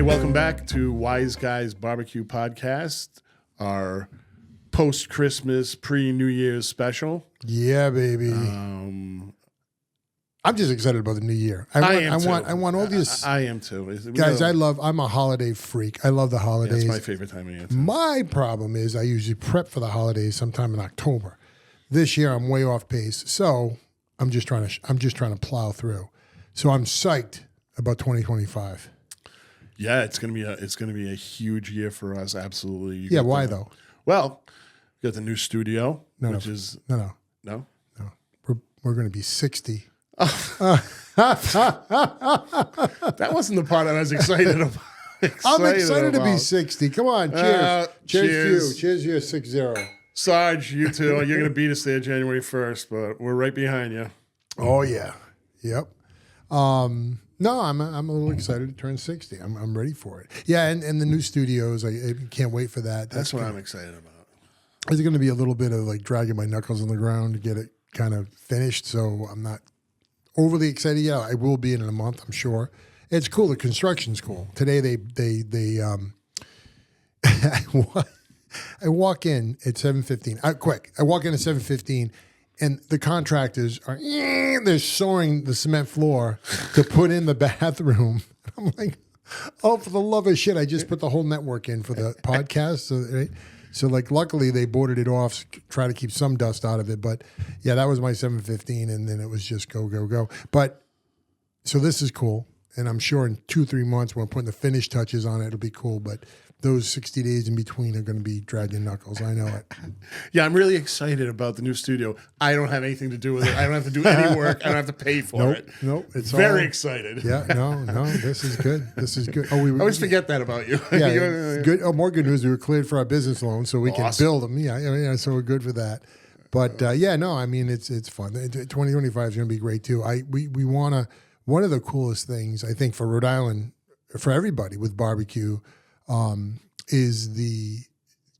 Hey, welcome back to Wise Guys Barbecue Podcast, our post-Christmas, pre-New Year's special. Yeah, baby. I'm just excited about the new year. I want all these. I am too. Guys, I'm a holiday freak. I love the holidays. That's my favorite time of year too. My problem is I usually prep for the holidays sometime in October. This year I'm way off pace, so I'm just trying to plow through. So I'm psyched about 2025. Yeah, it's gonna be a huge year for us. Absolutely. Why though? Well, we got the new studio, No. We're going to be 60. That wasn't the part I was excited about. I'm excited to be 60. Come on, cheers. Cheers to you. Cheers, you're 6-0. Sarge, you too. You're going to beat us there January 1st, but we're right behind you. Oh, yeah. Yep. No, I'm a little excited to turn 60. I'm ready for it. Yeah, and the new studios, I can't wait for that. That's what I'm excited about. There's going to be a little bit of like dragging my knuckles on the ground to get it kind of finished, so I'm not overly excited yet. I will be in a month, I'm sure. It's cool. The construction's cool. Today they I walk in at 7:15. I walk in at 7:15, and the contractors are they're sawing the cement floor to put in the bathroom. I'm like, oh, for the love of shit! I just put the whole network in for the podcast. So like, luckily they boarded it off, try to keep some dust out of it. But yeah, that was my 7:15, and then it was just go. But so this is cool, and I'm sure in 2-3 months when I'm putting the finish touches on it, it'll be cool. But those 60 days in between are going to be dragging knuckles. I know it. Yeah, I'm really excited about the new studio. I don't have anything to do with it. I don't have to do any work. I don't have to pay for it. Nope. It's very excited. Yeah, no. This is good. Oh, I always forget that about you. Yeah, good. Oh, more good news. We were cleared for our business loan, so we can build them. Yeah. So we're good for that. But I mean, it's fun. 2025 is going to be great too. We want to. One of the coolest things I think for Rhode Island, for everybody with barbecue, is the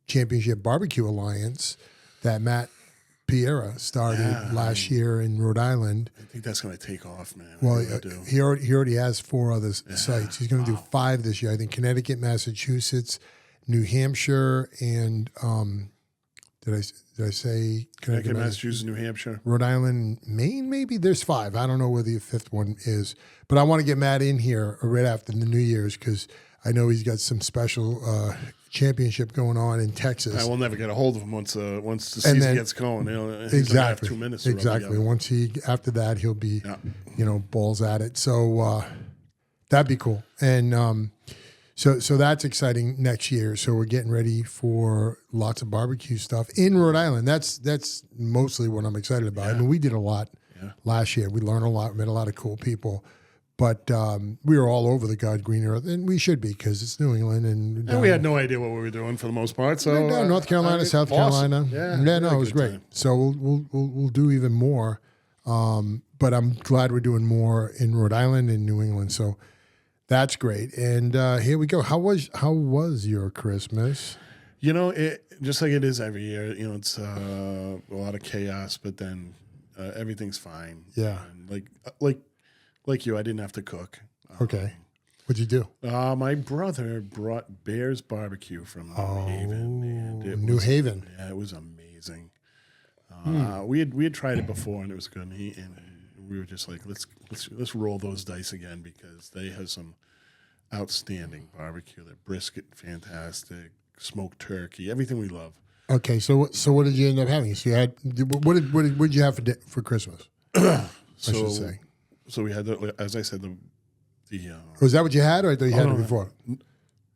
Championship Barbecue Alliance that Matt Piera started last year in Rhode Island. I think that's going to take off, man. Well, he already has 4 other sites. He's going to do 5 this year. I think Connecticut, Massachusetts, New Hampshire, and did I say Connecticut, Massachusetts, New Hampshire, Rhode Island, Maine? Maybe there's 5. I don't know where the 5th one is, but I want to get Matt in here right after the New Year's because I know he's got some special championship going on in Texas. I will never get a hold of him once the season gets going. He's gonna have 2 minutes. Exactly. Once after that, he'll be, balls at it. So that'd be cool. And so that's exciting next year. So we're getting ready for lots of barbecue stuff in Rhode Island. That's mostly what I'm excited about. I mean, we did a lot last year. We learned a lot. Met a lot of cool people. But we were all over the God green earth, and we should be because it's New England, and we had no idea what we were doing for the most part. So North Carolina, South Carolina, it was great. Time. So we'll do even more. But I'm glad we're doing more in Rhode Island and New England. So that's great. And here we go. How was your Christmas? It just like it is every year. It's a lot of chaos, but then everything's fine. Yeah, and like you, I didn't have to cook. Okay. What'd you do? My brother brought Bear's Barbecue from New Haven. And New Haven. Yeah, it was amazing. We had tried it before, and it was good. And we were just like, let's roll those dice again because they have some outstanding barbecue. Their brisket, fantastic. Smoked turkey, everything we love. Okay, so what did you end up having? So you had what did you have for Christmas? I should say. So we had, as I said, the. Was that what you had, or I thought you had it before?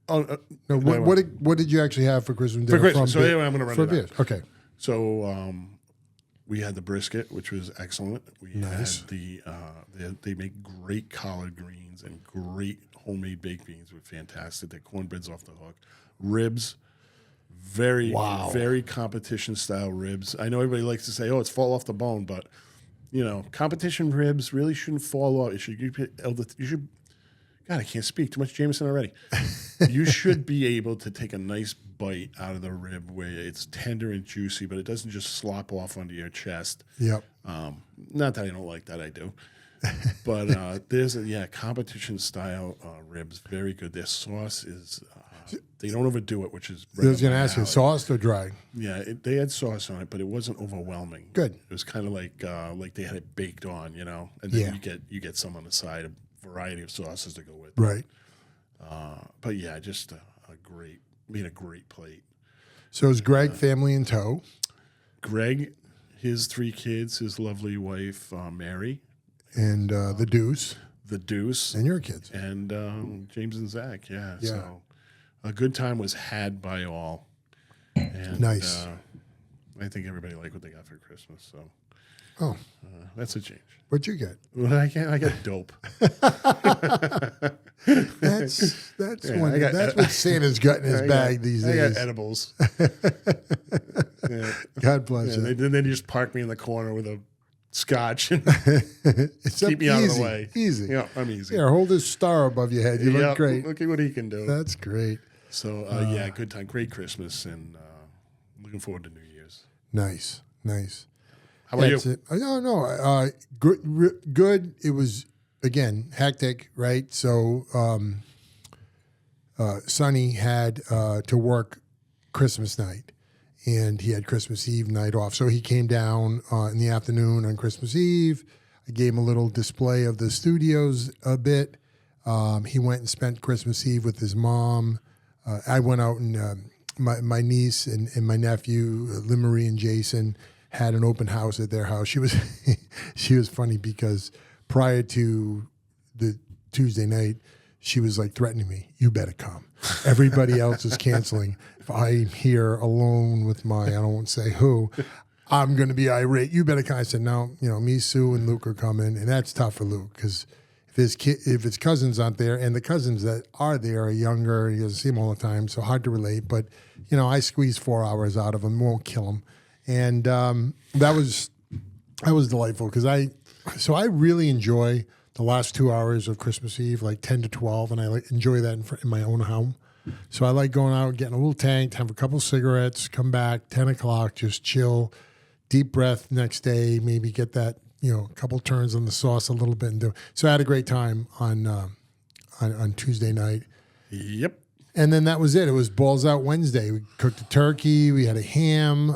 No. What did you actually have for Christmas? For Christmas. So anyway, I'm going to run it down. Okay. So we had the brisket, which was excellent. We had they make great collard greens and great homemade baked beans with fantastic. Their cornbread's off the hook. Ribs, very competition style ribs. I know everybody likes to say, "Oh, it's fall off the bone," but competition ribs really shouldn't fall off. You should. God, I can't speak. Too much Jameson already. You should be able to take a nice bite out of the rib where it's tender and juicy, but it doesn't just slop off onto your chest. Yep. Not that I don't like that. I do. But there's competition style ribs, very good. Their sauce is they don't overdo it, which is. I was going to ask you, sauce or dry? Yeah, they had sauce on it, but it wasn't overwhelming. Good. It was kind of like they had it baked on, and then you get some on the side, a variety of sauces to go with. Right. But yeah, just a great plate. So is Greg family in tow? Greg, his 3 kids, his lovely wife Mary, and the Deuce, and your kids, and James and Zach. Yeah. So a good time was had by all. And, nice. I think everybody liked what they got for Christmas. So, that's a change. What'd you get? Well, I got dope. That's what Santa's got in his bag these days. I got edibles. God bless you. Then they just park me in the corner with a scotch and keep me easy, out of the way. Easy. Yeah, I'm easy. Here, hold this star above your head. You look great. Look at what he can do. That's great. So, good time. Great Christmas, and looking forward to New Year's. Nice. How about you? No. Good. It was, again, hectic, right? So Sonny had to work Christmas night, and he had Christmas Eve night off. So he came down in the afternoon on Christmas Eve. I gave him a little display of the studios a bit. He went and spent Christmas Eve with his mom. I went out and my niece and my nephew, Lynn Marie and Jason, had an open house at their house. She was funny because prior to the Tuesday night, she was like threatening me, "You better come. Everybody else is canceling. If I'm here alone with I don't want to say who, I'm going to be irate. You better come." I said, "No, me, Sue, and Luke are coming." And that's tough for Luke because if his cousins aren't there, and the cousins that are there are younger, he doesn't see them all the time, so hard to relate. But, I squeezed 4 hours out of him, won't kill him. And that was delightful because I really enjoy the last 2 hours of Christmas Eve, like 10 to 12, and I enjoy that in my own home. So I like going out, getting a little tanked, have a couple cigarettes, come back, 10 o'clock, just chill, deep breath next day, maybe get that, a couple turns on the sauce a little bit. So I had a great time on Tuesday night. Yep. And then that was it. It was Balls Out Wednesday. We cooked a turkey. We had a ham.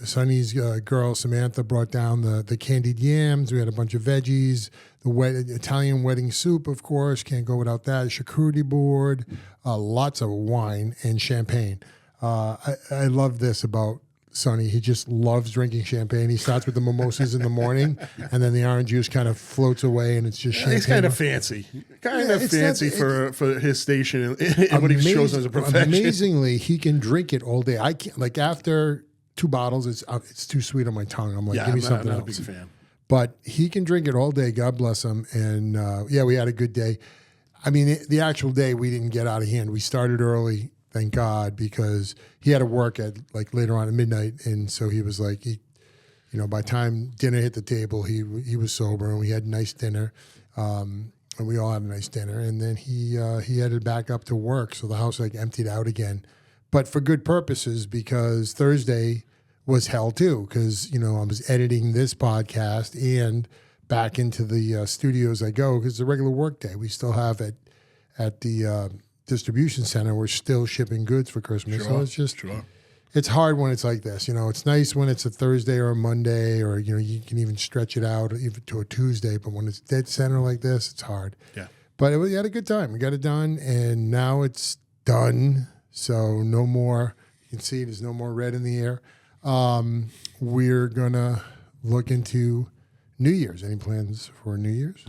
Sonny's girl, Samantha, brought down the candied yams. We had a bunch of veggies. The Italian wedding soup, of course. Can't go without that. A charcuterie board. Lots of wine and champagne. I love this about Sonny. He just loves drinking champagne. He starts with the mimosas in the morning, and then the orange juice kind of floats away, and it's just champagne. He's kind of fancy. For his station and what he shows as a profession. Amazingly, he can drink it all day. I can't. Like after 2 bottles, it's too sweet on my tongue. I'm like, give me something else. I'm not a big fan. But he can drink it all day. God bless him. And we had a good day. I mean, the actual day we didn't get out of hand. We started early. Thank God, because he had to work at like later on at midnight, and so he was like, by the time dinner hit the table, he was sober, and we had a nice dinner, and we all had a nice dinner, and then he headed back up to work, so the house like emptied out again, but for good purposes because Thursday was hell too, because I was editing this podcast and back into the studios I go because it's a regular work day. We still have it at the distribution center. We're still shipping goods for Christmas. So it's just, it's hard when it's like this. It's nice when it's a Thursday or a Monday, or, you can even stretch it out even to a Tuesday. But when it's dead center like this, it's hard. Yeah. But we had a good time. We got it done, and now it's done. So no more, you can see there's no more red in the air. We're going to look into New Year's. Any plans for New Year's?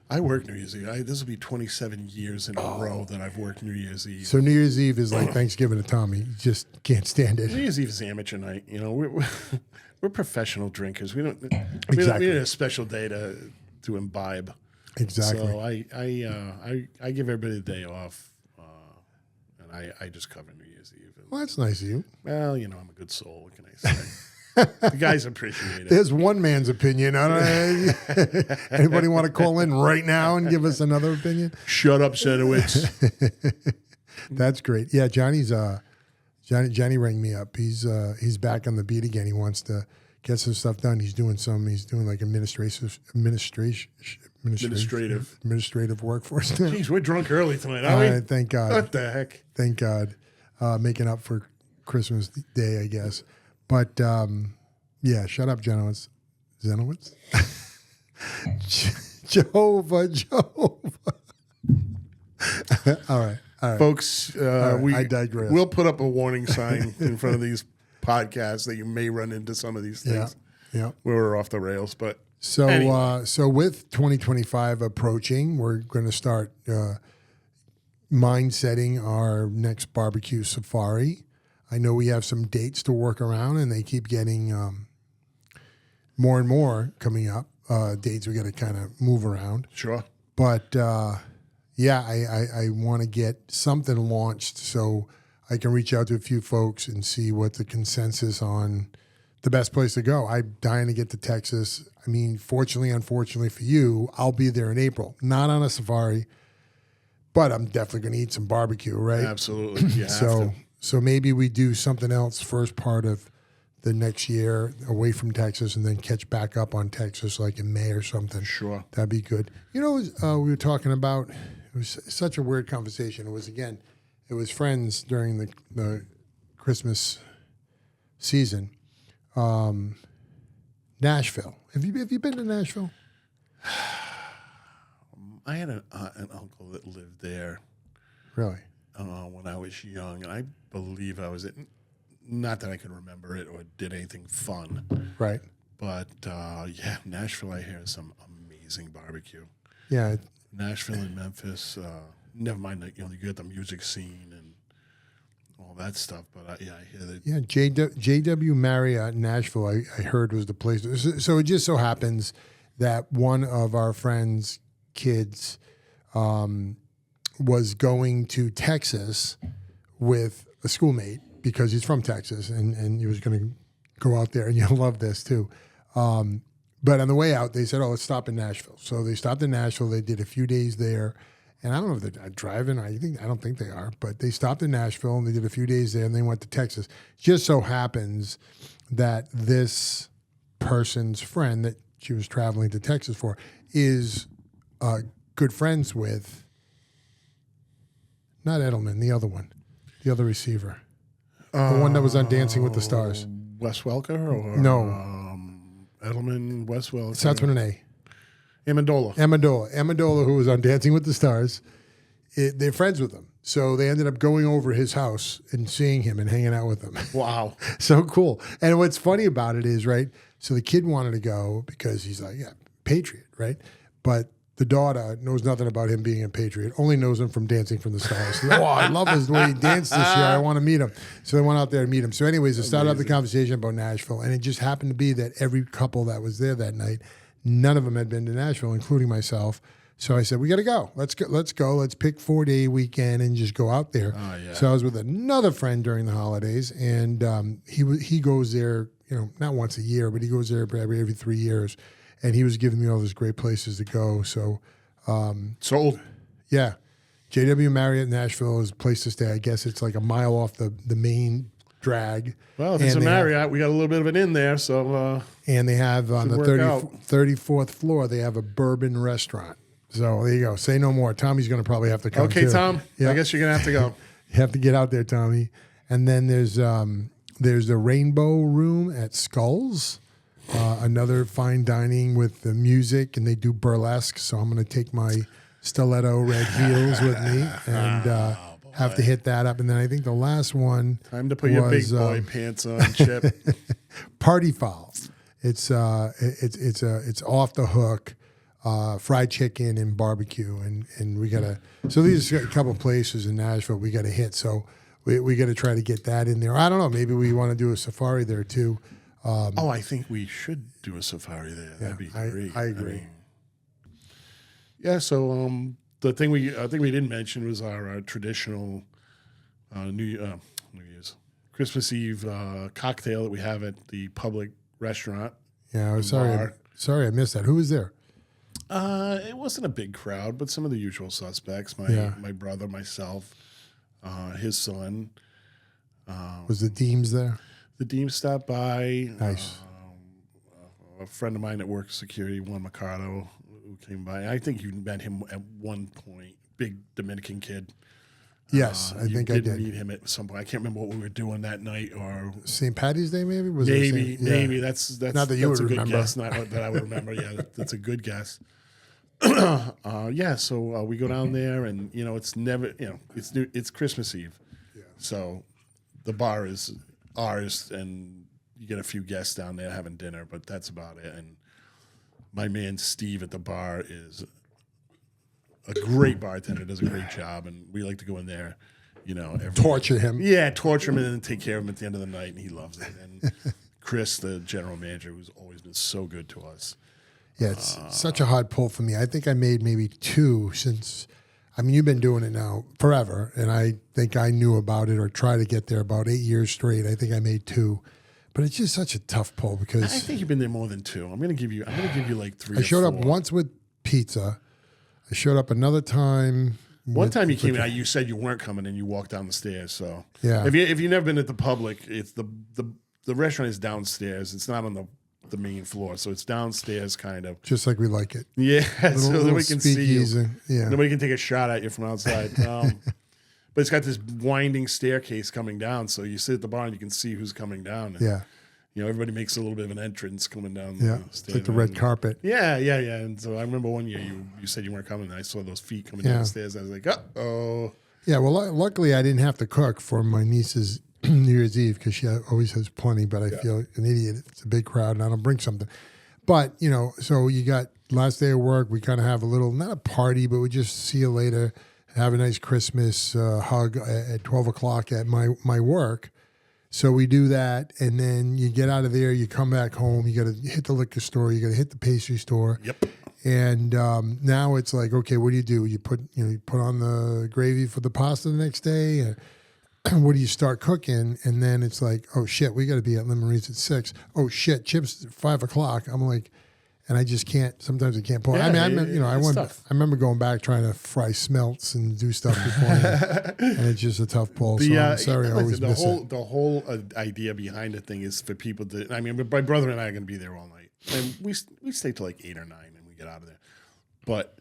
I work New Year's Eve. This will be 27 years in a row that I've worked New Year's Eve. So New Year's Eve is like Thanksgiving to Tommy. You just can't stand it. New Year's Eve is amateur night. We're professional drinkers. We don't need a special day to imbibe. Exactly. So I give everybody the day off, and I just cover New Year's Eve. Well, that's nice of you. Well, I'm a good soul. What can I say? The guys appreciate it. There's one man's opinion. Anybody want to call in right now and give us another opinion? Shut up, Senowitz. That's great. Yeah, Johnny rang me up. He's back on the beat again. He wants to get some stuff done. He's doing like administrative work for us now. Jeez, we're drunk early tonight, aren't we? Thank God. What the heck? Thank God. Making up for Christmas Day, I guess. But yeah, shut up, Zenowitz. Jehovah. All right. Folks, I digress. We'll put up a warning sign in front of these podcasts that you may run into some of these things. Yeah. We're off the rails, but so anyway. So with 2025 approaching, we're going to start mindsetting our next barbecue safari. I know we have some dates to work around, and they keep getting more and more coming up. Dates we got to kind of move around. Sure. But yeah, I want to get something launched so I can reach out to a few folks and see what the consensus on the best place to go. I'm dying to get to Texas. I mean, fortunately, unfortunately for you, I'll be there in April. Not on a safari, but I'm definitely going to eat some barbecue, right? Absolutely. You have to. So maybe we do something else first part of the next year away from Texas and then catch back up on Texas like in May or something. Sure. That'd be good. You know, we were talking about, it was such a weird conversation. It was friends during the Christmas season. Nashville. Have you been to Nashville? I had an uncle that lived there. Really? When I was young, and I believe I was not that I can remember it or did anything fun. Right. But yeah, Nashville, I hear some amazing barbecue. Yeah. Nashville and Memphis, never mind, you get the music scene and all that stuff. But yeah, I hear that. Yeah, JW Marriott Nashville, I heard was the place. So it just so happens that one of our friends' kids was going to Texas with a schoolmate because he's from Texas and he was going to go out there, and you'll love this too. But on the way out, they said, let's stop in Nashville. So they stopped in Nashville. They did a few days there. And I don't know if they're driving. I don't think they are. But they stopped in Nashville, and they did a few days there, and they went to Texas. Just so happens that this person's friend that she was traveling to Texas for is good friends with, not Edelman, the other one, the other receiver. The one that was on Dancing with the Stars. Wes Welker? Or, No. Edelman, Wes Welker. Starts with an A. Amendola, who was on Dancing with the Stars. They're friends with him. So they ended up going over his house and seeing him and hanging out with him. Wow. So cool. And what's funny about it is, right, so the kid wanted to go because he's like, yeah, Patriot, right? But the daughter knows nothing about him being a Patriot, only knows him from Dancing from the Stars. Oh, I love the way he danced this year. I want to meet him. So they went out there to meet him. So anyways, they started up the conversation about Nashville, and it just happened to be that every couple that was there that night, none of them had been to Nashville, including myself. So I said, we got to go. Let's go. Let's pick 4-day weekend and just go out there. Oh, yeah. So I was with another friend during the holidays, and he goes there, not once a year, but he goes there probably every 3 years. And he was giving me all these great places to go. So, sold. Yeah. JW Marriott Nashville is a place to stay. I guess it's like a mile off the main drag. Well, if it's a Marriott, we got a little bit of it in there. So, and they have on the 34th floor, they have a bourbon restaurant. So there you go. Say no more. Tommy's going to probably have to come. Okay, too. Tom. Yep. I guess you're going to have to go. You have to get out there, Tommy. And then there's the Rainbow Room at Skulls. Another fine dining with the music, and they do burlesque. So I'm going to take my stiletto red heels with me and have to hit that up. And then I think the last one time to put your big boy pants on, Chip. Party Foul. It's off the hook, fried chicken and barbecue, and we gotta. So these are a couple of places in Nashville we got to hit. So we got to try to get that in there. I don't know. Maybe we want to do a safari there too. I think we should do a safari there. That'd be great. I agree. So the thing we didn't mention was our traditional New Year's Christmas Eve cocktail that we have at the public restaurant. Yeah, I'm sorry I missed that. Who was there? It wasn't a big crowd, but some of the usual suspects. My brother, myself, his son. Was the Deems there? The Deems stopped by. Nice. a friend of mine that works security, Juan Mercado, who came by. I think you met him at one point. Big Dominican kid. Yes, I think I did meet him at some point. I can't remember what we were doing that night, or St. Patty's Day, maybe. Maybe that's not that you would remember. Guess, not that I would remember. Yeah, that's a good guess. So we go down there, and it's never, it's Christmas Eve, so the bar is ours, and you get a few guests down there having dinner, but that's about it. And my man Steve at the bar is a great bartender, does a great job, and we like to go in there, torture him. Yeah, torture him and then take care of him at the end of the night, and he loves it. And Chris, the general manager, who's always been so good to us. Yeah, it's such a hard pull for me. I think I made maybe 2 since, you've been doing it now forever, and I think I knew about it or tried to get there about 8 years straight. I think I made 2. But it's just such a tough pull because I think you've been there more than 2. I'm gonna give you like 3. I showed up once with pizza. I showed up another time. One time you came out, you said you weren't coming, and you walked down the stairs. So yeah, if you've never been at the Public, it's the restaurant is downstairs. It's not on the main floor, so it's downstairs, kind of just like we like it. Yeah, so nobody can see you. Yeah, nobody can take a shot at you from outside. But it's got this winding staircase coming down, so you sit at the bar and you can see who's coming down. And, yeah. Everybody makes a little bit of an entrance coming down the stairs. It's like the red carpet. Yeah. And so I remember one year you said you weren't coming, and I saw those feet coming down the stairs. I was like, uh-oh. Yeah, well, luckily I didn't have to cook for my niece's New Year's Eve because she always has plenty, but I feel an idiot. It's a big crowd, and I don't bring something. But, so you got last day of work, we kind of have a little, not a party, but we just see you later, have a nice Christmas hug at 12 o'clock at my work. So we do that, and then you get out of there, you come back home, you got to hit the liquor store, you got to hit the pastry store. Yep. And now it's like, okay, what do? You put on the gravy for the pasta the next day. What do you start cooking? And then it's like, oh shit, we got to be at Limerick's at 6. Oh shit, chips at 5 o'clock. I'm like, and I just can't. Sometimes I can't pull. Yeah, I remember going back trying to fry smelts and do stuff beforehand, and it's just a tough pull. So I'm sorry, I always miss it. The whole idea behind the thing is for people to. My brother and I are going to be there all night, and we stay till like 8 or 9, and we get out of there. But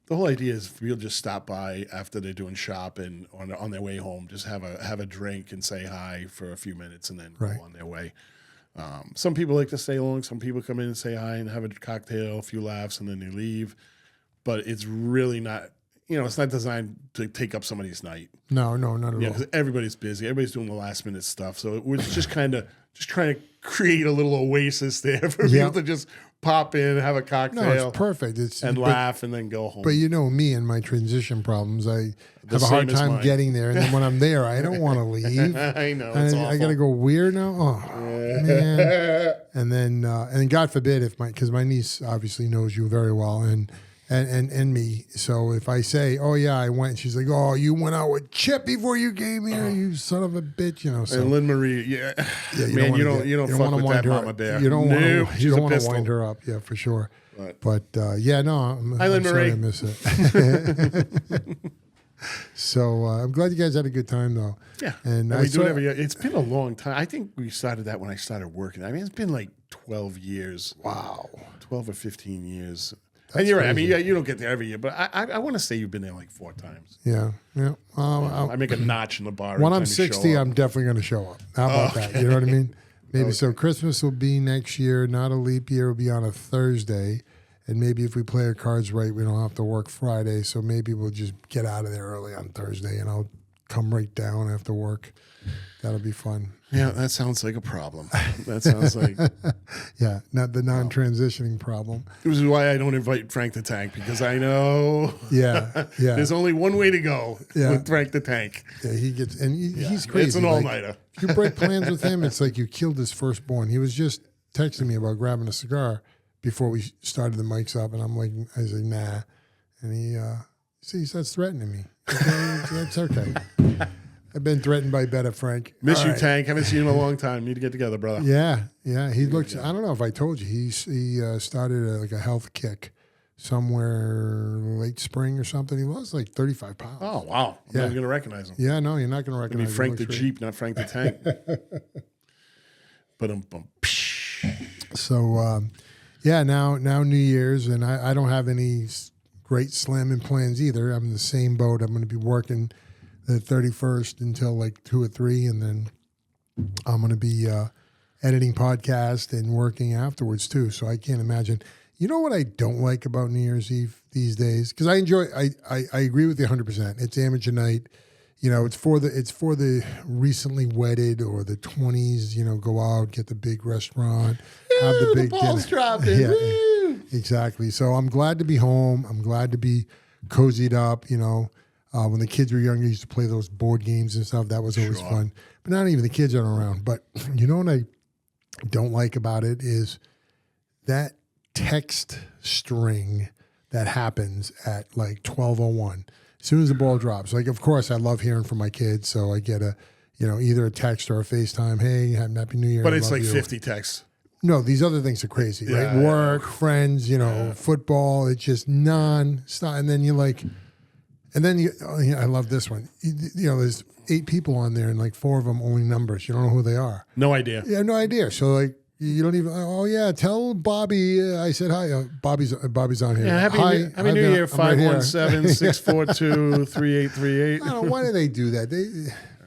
the whole idea is we'll just stop by after they're doing shopping on their way home, just have a drink and say hi for a few minutes, and then go on their way. Some people like to stay long. Some people come in and say hi and have a cocktail, a few laughs, and then they leave. But it's really not, it's not designed to take up somebody's night. No, not at all. Because everybody's busy. Everybody's doing the last minute stuff. So we're just kind of trying to create a little oasis there for people to just pop in, have a cocktail. No, it's perfect. Laugh and then go home. But me and my transition problems, I have a hard time getting there. And then when I'm there, I don't want to leave. I know. I got to go weird now. Oh, man. And then God forbid because my niece obviously knows you very well and me. So if I say, oh yeah, I went, she's like, oh, you went out with Chip before you came here, you son of a bitch, So. And Lynn Marie, man, you don't fuck with that mama bear. You don't want to wind her up, yeah, for sure. But I'm sorry I miss it. So I'm glad you guys had a good time, though. Yeah, and we do it every year. It's been a long time. I think we started that when I started working. It's been like 12 years. Wow, 12 or 15 years. And you're right. You don't get there every year, but I want to say you've been there like 4 times. Yeah. I make a notch in the bar. When I'm 60, I'm definitely going to show up. How about that? You know what I mean? Maybe so. Christmas will be next year, not a leap year. It'll be on a Thursday. And maybe if we play our cards right, we don't have to work Friday. So maybe we'll just get out of there early on Thursday, and I'll come right down after work. That'll be fun. Yeah, that sounds like a problem. That sounds like... Yeah, not the non-transitioning problem. This is why I don't invite Frank the Tank, because I know... Yeah. There's only one way to go with Frank the Tank. Yeah, he's crazy. It's an all-nighter. If you break plans with him, it's like you killed his firstborn. He was just texting me about grabbing a cigar before we started the mics up, and I was like, nah. And he starts threatening me. Okay, that's okay. I've been threatened by better, Frank. Miss you, Tank. Haven't seen him in a long time. Need to get together, brother. Yeah. He looks. I don't know if I told you. He started a health kick somewhere late spring or something. He lost like 35 pounds. Oh wow! I'm not even gonna recognize him. Yeah, no, you're not gonna recognize him. Frank the Jeep, not Frank the Tank. But So Yeah, now New Year's, and I don't have any great slamming plans either. I'm in the same boat. I'm going to be working the 31st until like 2 or 3, and then I'm going to be editing podcast and working afterwards too. So I can't imagine. You know what I don't like about New Year's Eve these days? Because I agree with you 100%. It's amateur night. You know, it's for the recently wedded or the 20s. You know, go out, get the big restaurant, have the big balls dinner. dropping. Yeah, Woo! exactly. So I'm glad to be home. I'm glad to be cozied up. You know, when the kids were younger, I used to play those board games and stuff. That was always fun. But not even the kids aren't around. But you know what I don't like about it is that text string that happens at like 12:01. As soon as the ball drops, like, of course, I love hearing from my kids, so I get either a text or a FaceTime. Hey, Happy New Year. But it's like 50 texts. No, these other things are crazy, right? Work, friends, football. It's just non-stop. And then you're like, I love this one. There's 8 people on there, and like 4 of them only numbers. You don't know who they are. No idea. You have no idea. So like, you don't even. Oh yeah, tell Bobby I said hi. Bobby's on here. Yeah, happy New Year. 517-642-3838. I don't know, why do they do that?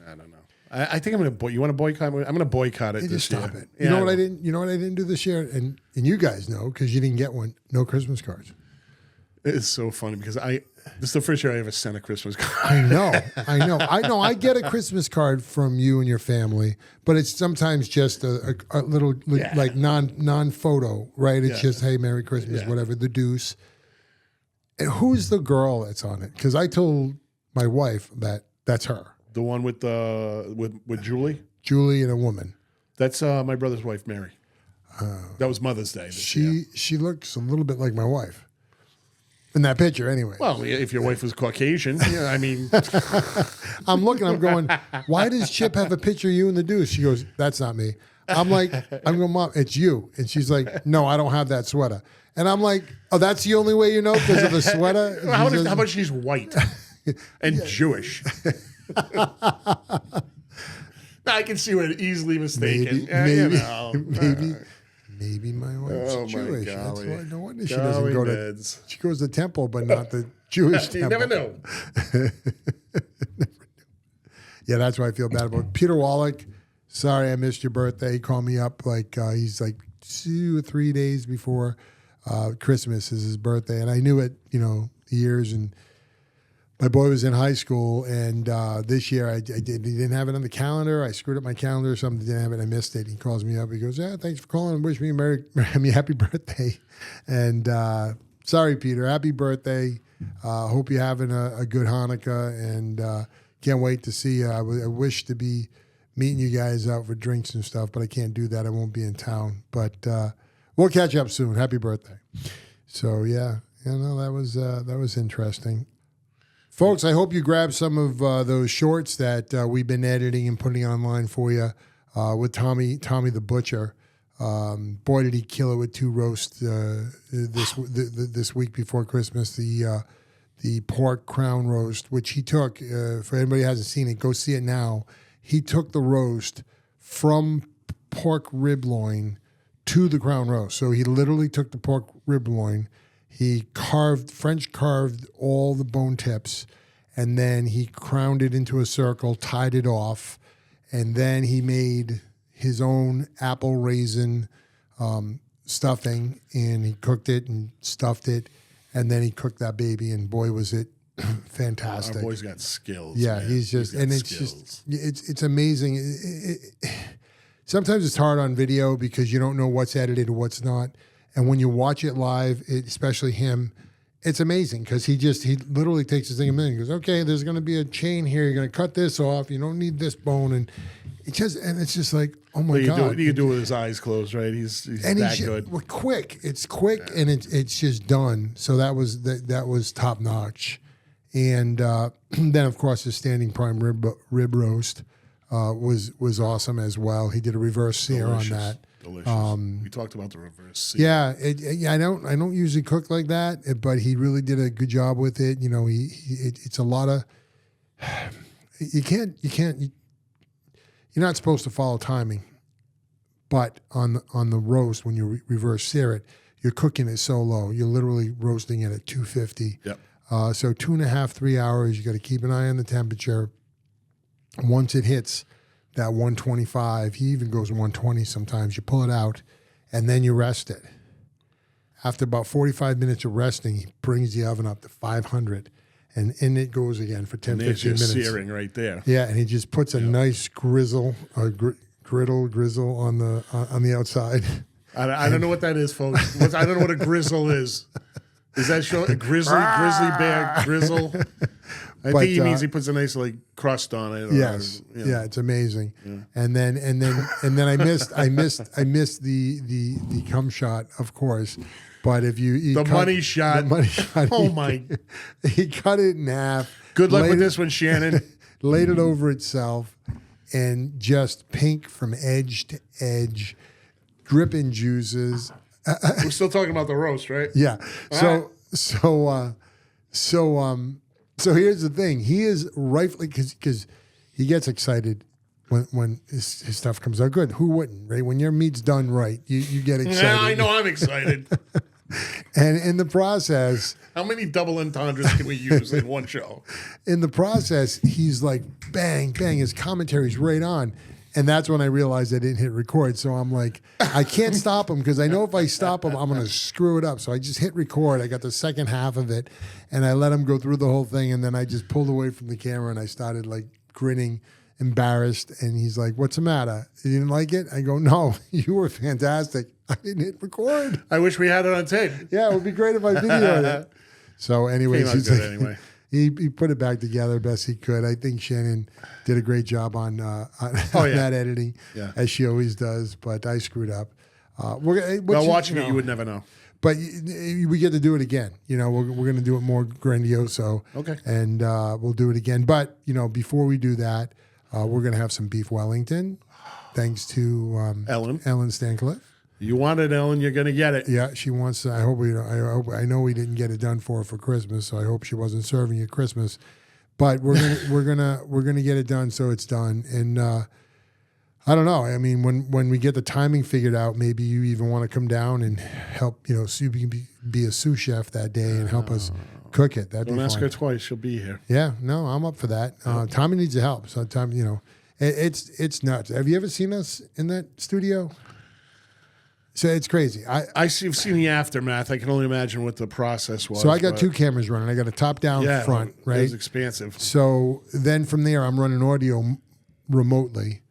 I don't know. I think I'm going to. You want to boycott? I'm going to boycott it. Just this stop year. it. You know what I didn't. You know what I didn't do this year, and you guys know because you didn't get one. No Christmas cards. It's so funny because this is the first year I ever sent a Christmas card. I know. I get a Christmas card from you and your family, but it's sometimes just a little like non-photo, right? It's just, hey, Merry Christmas, whatever, the deuce. And who's the girl that's on it? Because I told my wife that's her. The one with Julie? Julie and a woman. That's my brother's wife, Mary. That was Mother's Day. She looks a little bit like my wife. In that picture, anyway. Well, if your wife was Caucasian, I mean. I'm going, why does Chip have a picture of you in the deuce? She goes, that's not me. I'm going, Mom, it's you. And she's like, no, I don't have that sweater. And I'm like, oh, that's the only way you know because of the sweater? How about she's white and Jewish? I can see we're easily mistaken. Maybe my wife's Jewish. That's why no wonder she doesn't go to. She goes to temple, but not the Jewish temple. You never know. Never knew. Yeah, that's why I feel bad about it. Peter Wallach. Sorry, I missed your birthday. He called me up he's like 2 or 3 days before Christmas is his birthday, and I knew it. Years and. My boy was in high school, and this year he didn't have it on the calendar. I screwed up my calendar or something, didn't have it, I missed it. He calls me up, he goes, yeah, thanks for calling and wish me happy birthday. And sorry, Peter, happy birthday. Hope you're having a good Hanukkah, and can't wait to see you. I wish to be meeting you guys out for drinks and stuff, but I can't do that. I won't be in town. But we'll catch up soon. Happy birthday. So, that was interesting. Folks, I hope you grabbed some of those shorts that we've been editing and putting online for you with Tommy the Butcher. Boy, did he kill it with 2 roasts this week before Christmas. The pork crown roast, which he took, for anybody who hasn't seen it, go see it now. He took the roast from pork rib loin to the crown roast. So he literally took the pork rib loin. He French carved all the bone tips, and then he crowned it into a circle, tied it off, and then he made his own apple raisin stuffing, and he cooked it and stuffed it, and then he cooked that baby, and boy, was it fantastic. Our boy's got skills. Yeah, man. it's skills. It's amazing. Sometimes it's hard on video because you don't know what's edited and what's not. And when you watch it live, especially him, it's amazing because he literally takes his thing a minute. He goes, okay, there's going to be a chain here. You're going to cut this off. You don't need this bone. And it's just like, oh my God. You can do it with his eyes closed, right? He's that good. Well, quick. It's quick and it's just done. So that was top notch. And then of course his standing prime rib roast was awesome as well. He did a reverse sear on that. Delicious. We talked about the reverse sear. Yeah, I don't usually cook like that, but he really did a good job with it. It's a lot of you're not supposed to follow timing, but on the roast when you reverse sear it, you're cooking it so low. You're literally roasting it at 250. Yep. So 2.5, 3 hours. You got to keep an eye on the temperature. Once it hits that 125, he even goes 120 sometimes. You pull it out, and then you rest it. After about 45 minutes of resting, he brings the oven up to 500, and in it goes again for 10, 15 minutes. Searing right there. Yeah, and he just puts a nice grizzle on the outside. I don't know what that is, folks. I don't know what a grizzle is. Is that a grizzly bear grizzle? I think he means he puts a nice crust on it. Yes, yeah, it's amazing. Yeah. And then I missed the cum shot, of course. But if you money shot, oh my! He cut it in half. Good luck with this one, Shannon. Laid it over itself, and just pink from edge to edge, dripping juices. We're still talking about the roast, right? Yeah. So here's the thing. He is rightfully because he gets excited when his stuff comes out good. Who wouldn't, right? When your meat's done right, you get excited. Yeah, I know I'm excited. And in the process, how many double entendres can we use in one show? In the process, he's like, bang, bang, his commentary's right on. And that's when I realized I didn't hit record. So I'm like, I can't stop him because I know if I stop him, I'm going to screw it up. So I just hit record. I got the second half of it, and I let him go through the whole thing. And then I just pulled away from the camera, and I started grinning, embarrassed. And he's like, "What's the matter? You didn't like it?" I go, "No, you were fantastic. I didn't hit record." I wish we had it on tape. Yeah, it would be great if I videoed it. So anyways, he's like, anyway. He put it back together best he could. I think Shannon did a great job on that editing, as she always does. But I screwed up. Watching it, you would never know. But we get to do it again. We're going to do it more grandiose. Okay. And we'll do it again. But before we do that, we're going to have some beef Wellington, thanks to Ellen Stancliffe. You want it, Ellen. You're going to get it. Yeah, she wants. I know we didn't get it done for her for Christmas, so I hope she wasn't serving you Christmas. But we're gonna get it done, so it's done. And I don't know. I mean, when we get the timing figured out, maybe you even want to come down and help. So you can be a sous chef that day and help us cook it. That'd be fun. Don't ask her twice; she'll be here. Yeah, no, I'm up for that. Tommy needs the help. So it's nuts. Have you ever seen us in that studio? So it's crazy. I've seen the aftermath. I can only imagine what the process was. So I got two cameras running. I got a top-down front, right? It was expansive. So then from there, I'm running audio remotely.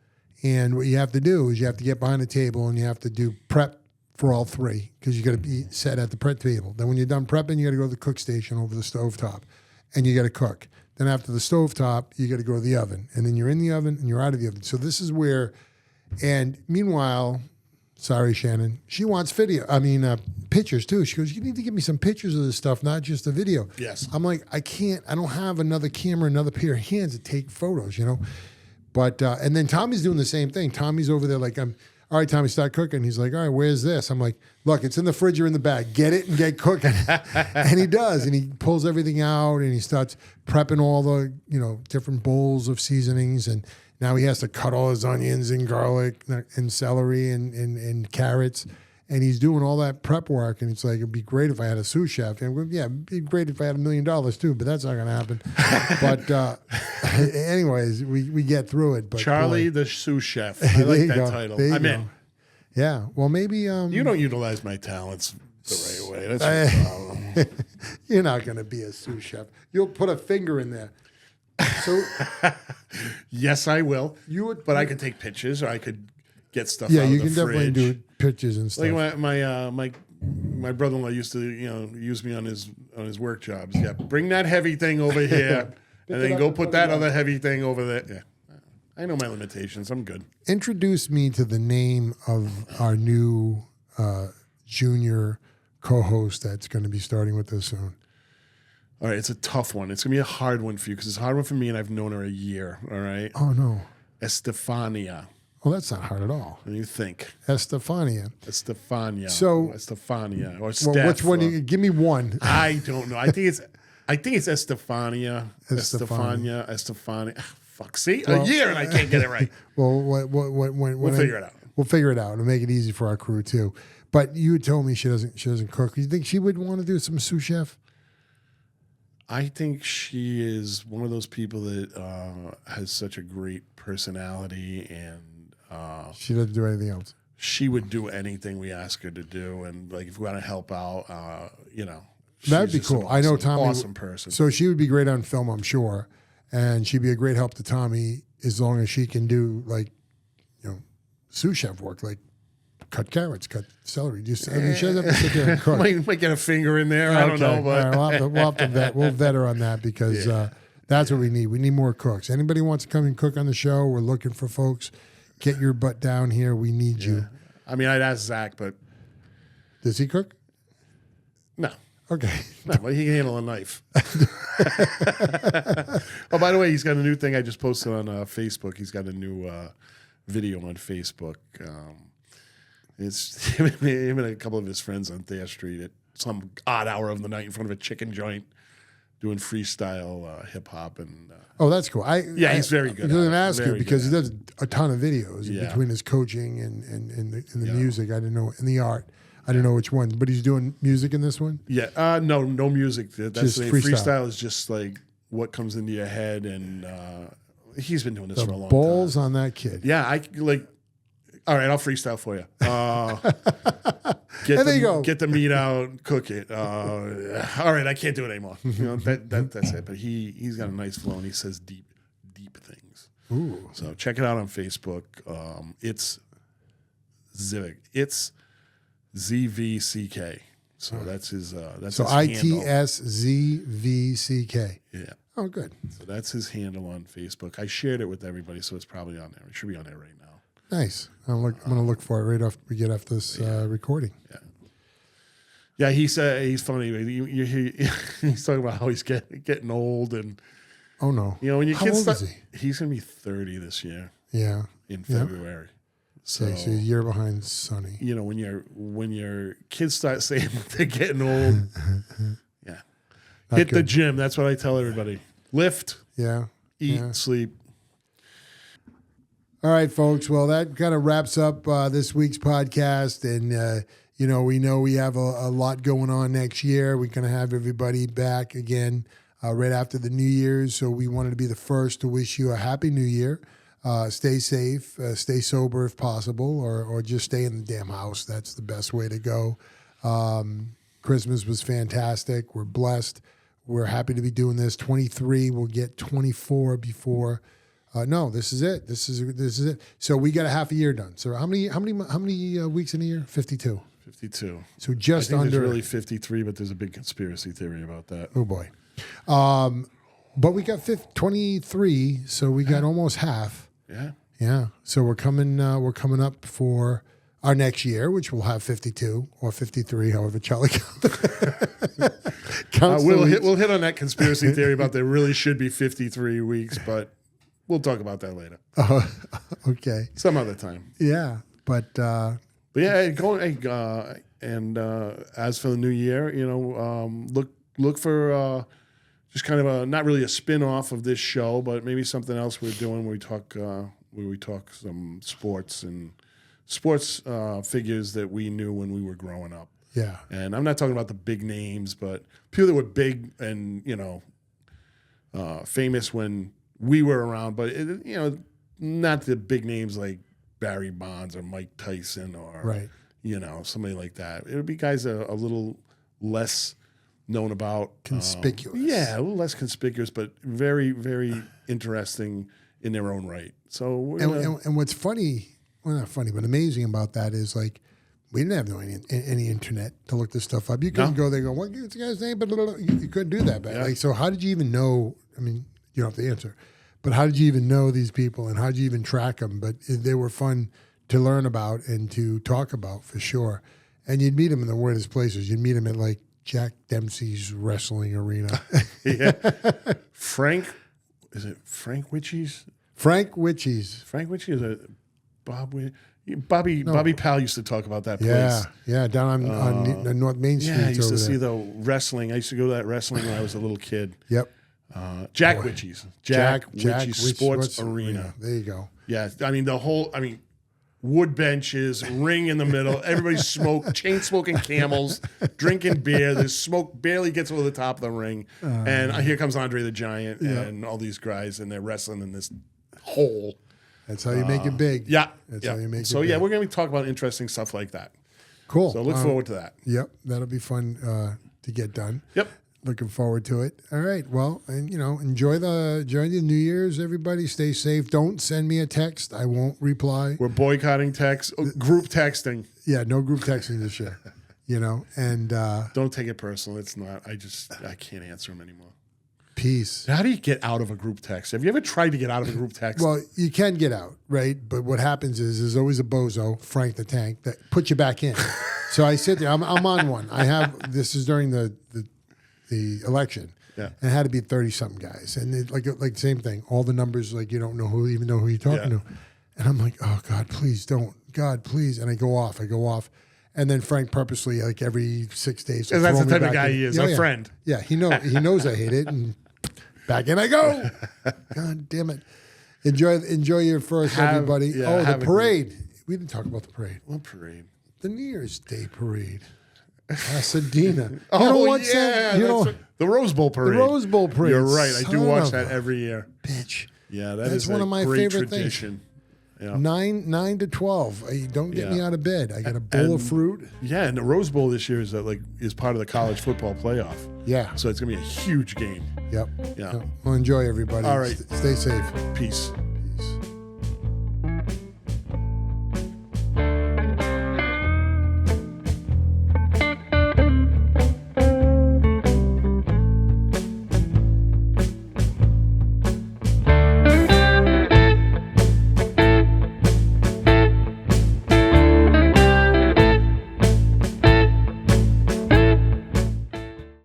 And what you have to do is you have to get behind the table and you have to do prep for all three because you got to be set at the prep table. Then when you're done prepping, you got to go to the cook station over the stovetop and you got to cook. Then after the stovetop, you got to go to the oven. And then you're in the oven and you're out of the oven. So this is where, and meanwhile... Sorry, Shannon. She wants pictures too. She goes, "You need to give me some pictures of this stuff, not just a video." Yes. I'm like, I can't. I don't have another camera, another pair of hands to take photos, But and then Tommy's doing the same thing. Tommy's over there like, all right, Tommy, start cooking. He's like, all right, where's this? I'm like, look, it's in the fridge or in the bag. Get it and get cooking. And he does, and he pulls everything out and he starts prepping all the different bowls of seasonings and. Now he has to cut all his onions and garlic and celery and carrots. And he's doing all that prep work. And it's like, it'd be great if I had a sous chef. And it'd be great if I had $1 million too, but that's not going to happen. But anyways, we get through it. But Charlie the sous chef. I like that title. I'm in. Yeah. Well, maybe. You don't utilize my talents the right way. That's your problem. You're not going to be a sous chef. You'll put a finger in there. So, yes, I will. But I could take pictures, or I could get stuff. Yeah, you can definitely do pictures and stuff. Like my brother-in-law used to use me on his work jobs. Yeah, bring that heavy thing over here, and then go put that other heavy thing over there. Yeah, I know my limitations. I'm good. Introduce me to the name of our new junior co-host that's going to be starting with us soon. All right, it's a tough one. It's going to be a hard one for you because it's a hard one for me, and I've known her a year, all right? Oh, no. Estefania. Well, that's not hard at all. What do you think? Estefania. So, Estefania. Or Steph. Which one? Give me one. I don't know. I think it's Estefania. Estefania. Fuck, see? A year, and I can't get it right. Well, we'll figure it out. We'll figure it out. It'll make it easy for our crew too. But you had told me she doesn't cook. You think she would want to do some sous chef? I think she is one of those people that has such a great personality, and she doesn't do anything else. She would do anything we ask her to do, and like if we want to help out, that'd be cool. I know Tommy, awesome person. So she would be great on film, I'm sure, and she'd be a great help to Tommy as long as she can do like, sous chef work, like cut carrots, cut celery. She doesn't have to sit there and cook. might get a finger in there. I don't know, but all right, we'll vet her on that because that's what we need. We need more cooks. Anybody wants to come and cook on the show? We're looking for folks. Get your butt down here. We need you. I mean, I'd ask Zach, but does he cook? No. Okay. No, but he can handle a knife. Oh, by the way, he's got a new thing I just posted on Facebook. He's got a new video on Facebook. It's him and a couple of his friends on Thayer Street at some odd hour of the night in front of a chicken joint doing freestyle hip hop. And oh, that's cool. He's very good. I was going to ask you because he does a ton of videos between his coaching and the music. I didn't know, in the art. I don't know which one, but he's doing music in this one? Yeah. No music. That's just freestyle is just like what comes into your head, and he's been doing this for a long balls time. On that kid. Yeah, all right, I'll freestyle for you. Get the meat out, cook it. All right, I can't do it anymore. That's it. But he's got a nice flow, and he says deep things. Ooh. So check it out on Facebook. It's Zivik. It's ZVCK. So that's his. That's so his handle. ITSZVCK. Yeah. Oh, good. So that's his handle on Facebook. I shared it with everybody, so it's probably on there. It should be on there right now. Nice. I'm going to look for it right after we get off this recording. Yeah. Yeah, he's funny. He's talking about how he's getting old, and oh no, when your how kids old is he? He's gonna be 30 this year. Yeah, in February. So he's a year behind Sonny. When your kids start saying they're getting old, hit the gym. That's what I tell everybody. Lift. Yeah. Eat. Sleep. All right, folks. Well, that kind of wraps up this week's podcast. And, we know we have a lot going on next year. We're going to have everybody back again right after the New Year's. So we wanted to be the first to wish you a happy New Year. Stay safe, stay sober if possible, or just stay in the damn house. That's the best way to go. Christmas was fantastic. We're blessed. We're happy to be doing this. 23, we'll get 24 before... no, this is it. This is it. So we got a half a year done. So how many weeks in a year? 52. 52. So just I think under. There's really 53, but there's a big conspiracy theory about that. Oh boy. But we got 23, so we got almost half. Yeah. Yeah. So we're coming up for our next year, which will have 52 or 53, however Charlie counts. We'll hit on that conspiracy theory about there really should be 53 weeks, but we'll talk about that later. Okay. Some other time. Yeah, but yeah, and as for the new year, look for just kind of not really a spin-off of this show, but maybe something else we're doing where we talk some sports figures that we knew when we were growing up. Yeah. And I'm not talking about the big names, but people that were big and famous when we were around, but not the big names like Barry Bonds or Mike Tyson or somebody like that. It would be guys a little less known about, conspicuous. A little less conspicuous, but very, very interesting in their own right. So and what's funny, well, not funny, but amazing about that is like we didn't have any internet to look this stuff up. You couldn't go there and go, what's the guy's name? But you couldn't do that. But so how did you even know? I mean, you don't have to answer. But how did you even know these people, and how did you even track them? But they were fun to learn about and to talk about for sure. And you'd meet them in the weirdest places. You'd meet them at like Jack Dempsey's wrestling arena. Yeah. Frank Witchy's? Frank Witchy's. Frank Witchy is a Bobby Powell used to talk about that place. Yeah, down on North Main Street. Yeah, I used to see the wrestling. I used to go to that wrestling when I was a little kid. Yep. Jack Witchy's. Jack Witchy's Sports Arena. There you go. Yeah, I mean wood benches, ring in the middle. Everybody's chain smoking camels, drinking beer. The smoke barely gets over the top of the ring. And here comes Andre the Giant and all these guys, and they're wrestling in this hole. That's how you make it big. Yeah. That's how you make it So, big. we're going to be talking about interesting stuff like that. Cool. So look forward to that. Yep. That'll be fun to get done. Yep. Looking forward to it. All right. Well, and enjoy the New Year's, everybody. Stay safe. Don't send me a text. I won't reply. We're boycotting text, group texting. Yeah, no group texting this year. And Don't take it personal. It's not. I can't answer them anymore. Peace. How do you get out of a group text? Have you ever tried to get out of a group text? Well, you can get out, right? But what happens is there's always a bozo, Frank the Tank, that puts you back in. So I sit there. I'm on one. This is during the election. Yeah. And it had to be 30-something guys. And it, like the same thing. All the numbers, like you don't even know who you're talking to. And I'm like, oh, God, please don't. God, please. And I go off. And then Frank purposely, like every 6 days. And that's the type of guy he is, a friend. Yeah, he knows I hate it. And back in I go. God damn it. Enjoy your first, everybody. The parade. We didn't talk about the parade. What parade? The New Year's Day parade. Pasadena. The Rose Bowl parade. The Rose Bowl parade. You're right. I do watch that every year. Bitch. Yeah, That's one of my favorite tradition. Things. Yeah. 9 to 12. Don't get me out of bed. I got a bowl of fruit. Yeah, and the Rose Bowl this year is part of the college football playoff. Yeah. So it's gonna be a huge game. Yep. Yeah. Well, enjoy, everybody. All right. Stay safe. Peace.